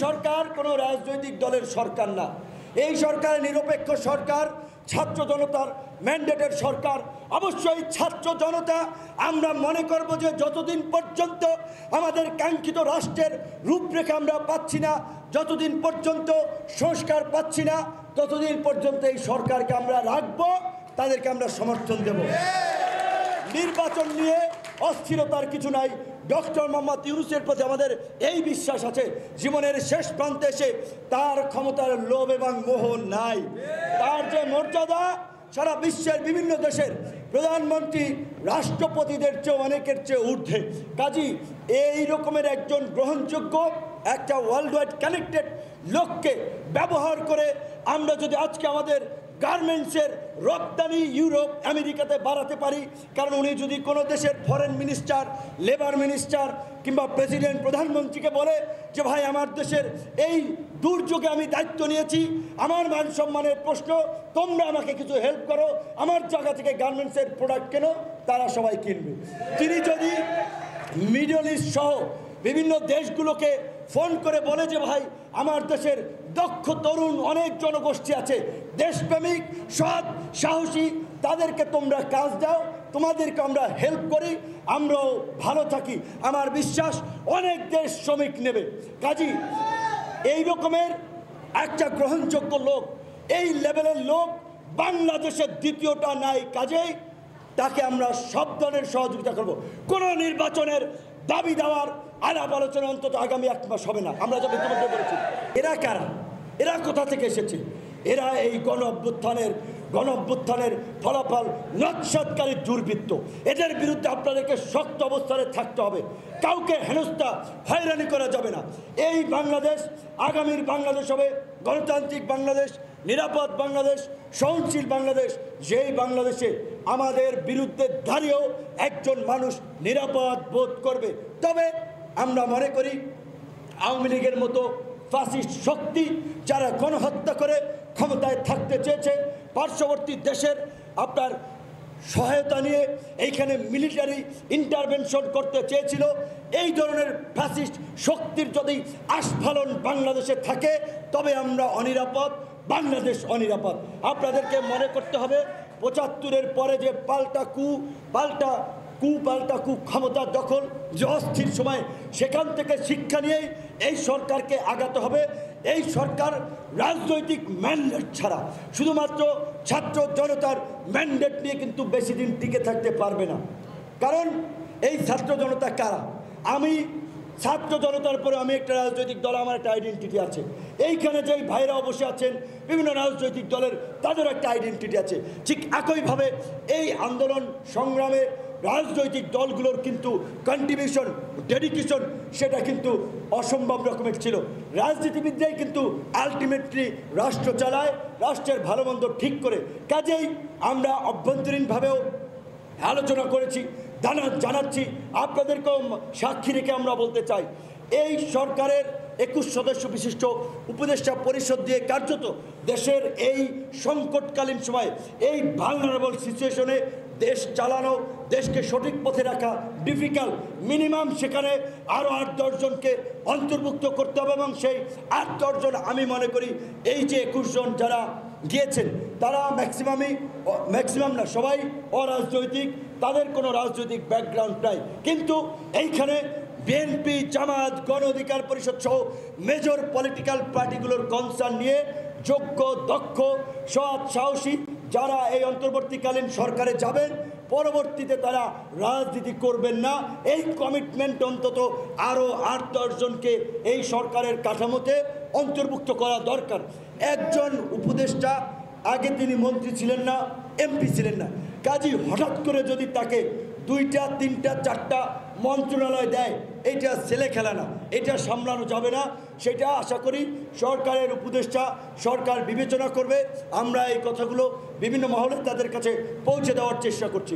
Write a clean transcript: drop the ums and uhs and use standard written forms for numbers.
সরকার কোনো রাজনৈতিক দলের সরকার না। এই সরকার নিরপেক্ষ সরকার, ছাত্র জনতার ম্যান্ডেটের সরকার। অবশ্যই ছাত্র জনতা আমরা মনে করব যে যতদিন পর্যন্ত আমাদের কাঙ্ক্ষিত রাষ্ট্রের রূপরেখা আমরা পাচ্ছি না, যতদিন পর্যন্ত সংস্কার পাচ্ছি না, ততদিন পর্যন্ত এই সরকারকে আমরা রাখবো, তাদেরকে আমরা সমর্থন দেব। নির্বাচন নিয়ে অস্থিরতার কিছু নাই। ডক্টর মোহাম্মদ ইউনূসের প্রতি আমাদের এই বিশ্বাস আছে, জীবনের শেষ প্রান্তে এসে তার ক্ষমতার লোভ এবং মোহ নাই। তার যে মর্যাদা সারা বিশ্বের বিভিন্ন দেশের প্রধানমন্ত্রী রাষ্ট্রপতিদের চেয়ে অনেকের চেয়ে ঊর্ধ্বে। কাজী এই রকমের একজন গ্রহণযোগ্য একটা ওয়ার্ল্ড ওয়াইড কানেক্টেড লোককে ব্যবহার করে আমরা যদি আজকে আমাদের গার্মেন্টসের রপ্তানি ইউরোপ আমেরিকাতে বাড়াতে পারি, কারণ উনি যদি কোনো দেশের ফরেন মিনিস্টার, লেবার মিনিস্টার কিংবা প্রেসিডেন্ট প্রধানমন্ত্রীকে বলে যে ভাই আমার দেশের এই দুর্যোগে আমি দায়িত্ব নিয়েছি, আমার মান সম্মানের প্রশ্ন, তোমরা আমাকে কিছু হেল্প করো, আমার জায়গা থেকে গার্মেন্টসের প্রোডাক্ট কেনো, তারা সবাই কিনবে। তিনি যদি মিডল ইস্ট সহ বিভিন্ন দেশগুলোকে ফোন করে বলে যে ভাই আমার দেশের দক্ষ তরুণ অনেক জনগোষ্ঠী আছে, দেশপ্রেমিক, সৎ, সাহসী, তাদেরকে তোমরা কাজ দাও, তোমাদেরকে আমরা হেল্প করি, আমরাও ভালো থাকি, আমার বিশ্বাস অনেক দেশ শ্রমিক নেবে। কাজী এই রকমের একটা গ্রহণযোগ্য লোক, এই লেভেলের লোক বাংলাদেশের দ্বিতীয়টা নাই। কাজেই তাকে আমরা সব ধরনের সহযোগিতা করব। কোনো নির্বাচনের দাবি দেওয়ার আলাপ আলোচনা অন্তত আগামী 1 মাস হবে না। আমরা যখন ইতিমধ্যে বলেছি, এরা কারা, এরা কোথা থেকে এসেছে? এরা এই গণ অভ্যুত্থানের ফলাফল নস্যাৎকারী দুর্বৃত্ত। এদের বিরুদ্ধে আপনাদেরকে শক্ত অবস্থানে থাকতে হবে। কাউকে হেনস্থা হয়রানি করা যাবে না। এই বাংলাদেশ আগামীর বাংলাদেশ হবে গণতান্ত্রিক বাংলাদেশ, নিরাপদ বাংলাদেশ, সহনশীল বাংলাদেশ, যেই বাংলাদেশে আমাদের বিরুদ্ধে দাঁড়িয়েও একজন মানুষ নিরাপদ বোধ করবে। তবে আমরা মনে করি আওয়ামী লীগের মতো ফ্যাসিস্ট শক্তি যারা গণহত্যা করে ক্ষমতায় থাকতে চেয়েছে, পার্শ্ববর্তী দেশের আপনার সহায়তা নিয়ে এইখানে মিলিটারি ইন্টারভেনশন করতে চেয়েছিল, এই ধরনের ফ্যাসিস্ট শক্তির যদি আস্ফালন বাংলাদেশে থাকে তবে আমরা অনিরাপদ, বাংলাদেশ অনিরাপদ। আপনাদেরকে মনে করতে হবে ৭৫-এর পরে যে পাল্টা কু ক্ষমতা দখল, যে অস্থির সময়, সেখান থেকে শিক্ষা নিয়েই এই সরকারকে আগাতে হবে। এই সরকার রাজনৈতিক ম্যান্ডেট ছাড়া শুধুমাত্র ছাত্র জনতার ম্যান্ডেট নিয়ে কিন্তু বেশি দিন টিকে থাকতে পারবে না। কারণ এই ছাত্র জনতা কারা? আমি ছাত্র জনতার পরে আমি একটা রাজনৈতিক দল, আমার একটা আইডেন্টিটি আছে। এইখানে যেই ভাইরা বসে আছেন বিভিন্ন রাজনৈতিক দলের, তাদেরও একটা আইডেন্টিটি আছে। ঠিক একইভাবে এই আন্দোলন সংগ্রামে রাজনৈতিক দলগুলোর কিন্তু কন্ট্রিবিউশন, ডেডিকেশন, সেটা কিন্তু অসম্ভব রকমের ছিল। রাজনীতিবিদরাই কিন্তু আলটিমেটলি রাষ্ট্র চালায়, রাষ্ট্রের ভালো মন্দ ঠিক করে। কাজেই আমরা অভ্যন্তরীণভাবেও আলোচনা করেছি, জানাচ্ছি, আপনাদেরকেও সাক্ষী রেখে আমরা বলতে চাই, এই সরকারের 21 সদস্য বিশিষ্ট উপদেষ্টা পরিষদ দিয়ে কার্যত দেশের এই সংকটকালীন সময়ে, এই ভালনারেবল সিচুয়েশনে দেশ চালানো, দেশকে সঠিক পথে রাখা ডিফিকাল্ট। মিনিমাম সেখানে আরও 8-10 জনকে অন্তর্ভুক্ত করতে হবে, এবং সেই 8-10 জন আমি মনে করি এই যে 21 জন যারা গিয়েছেন তারা ম্যাক্সিমাম না, সবাই অরাজনৈতিক, তাদের কোনো রাজনৈতিক ব্যাকগ্রাউন্ড নাই। কিন্তু এইখানে বিএনপি, জামাত, গণ অধিকার পরিষদ সহ মেজর পলিটিক্যাল পার্টিগুলোর কনসার্ন নিয়ে যোগ্য, দক্ষ, সৎ, সাহসী যারা এই অন্তর্বর্তীকালীন সরকারে যাবেন, পরবর্তীতে তারা রাজনীতি করবেন না, এই কমিটমেন্ট অন্তত আরও 8-10 জনকে এই সরকারের কাঠামোতে অন্তর্ভুক্ত করা দরকার। একজন উপদেষ্টা আগে তিনি মন্ত্রী ছিলেন না, এমপি ছিলেন না। কাজেই হঠাৎ করে যদি তাকে 2টা, 3টা, 4টা মন্ত্রণালয় দেয়, এইটা ছেলে খেলা না, এটা সামলানো যাবে না। সেটা আশা করি সরকারের উপদেষ্টা, সরকার বিবেচনা করবে। আমরা এই কথাগুলো বিভিন্ন মহলে তাদের কাছে পৌঁছে দেওয়ার চেষ্টা করছি।